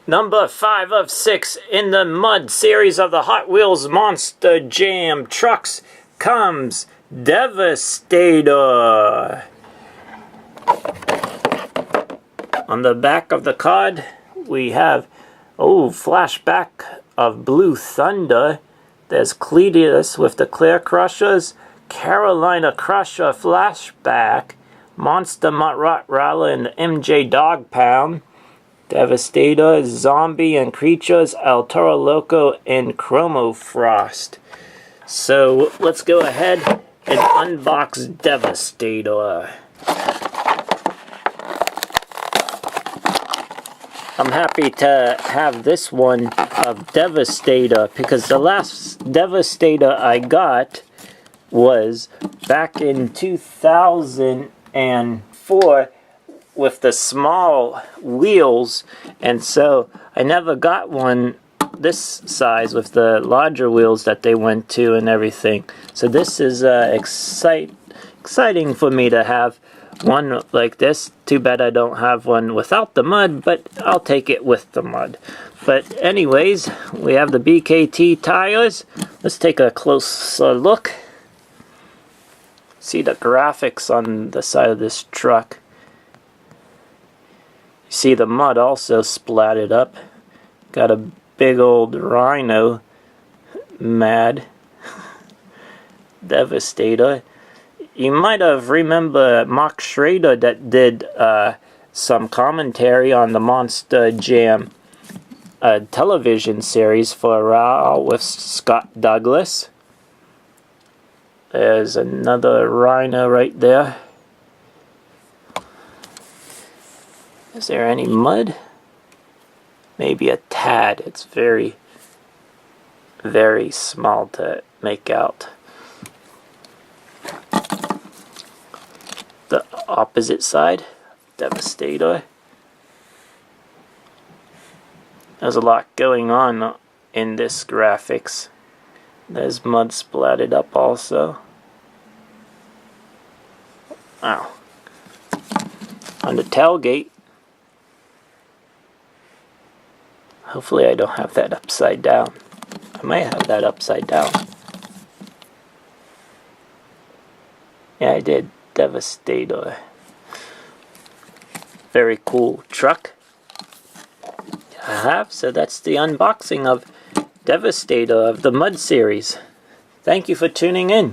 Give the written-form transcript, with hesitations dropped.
Number 5 of 6 in the Mud series of the Hot Wheels Monster Jam trucks comes Devastator. On the back of the card, we have, flashback of Blue Thunder. There's Cletus with the Clear Crushers, Carolina Crusher flashback, Monster Mutt Rottweiler and the MJ Dog Pound, Devastator, Zombie and Creatures, El Toro Loco, and Chromo Frost. So let's go ahead and unbox Devastator. I'm happy to have this one of Devastator because the last Devastator I got was back in 2004 with the small wheels, and so I never got one this size with the larger wheels that they went to and everything. So this is exciting for me to have one like this. Too bad I don't have one without the mud, but I'll take it with the mud. But anyways, we have the BKT tires. Let's take a closer look. See the graphics on the side of this truck. See the mud also splatted up. Got a big old rhino mad. Devastator. You might have remember Mark Schrader that did some commentary on the Monster Jam television series for a while with Scott Douglas. There's another rhino right there. Is there any mud? Maybe a tad. It's very, very small to make out. The opposite side, Devastator. There's a lot going on in this graphics. There's mud splatted up also. Wow. On the tailgate. Hopefully I don't have that upside down. I might have that upside down. Yeah, I did. Devastator. Very cool truck I have. So that's the unboxing of Devastator of the Mud series. Thank you for tuning in.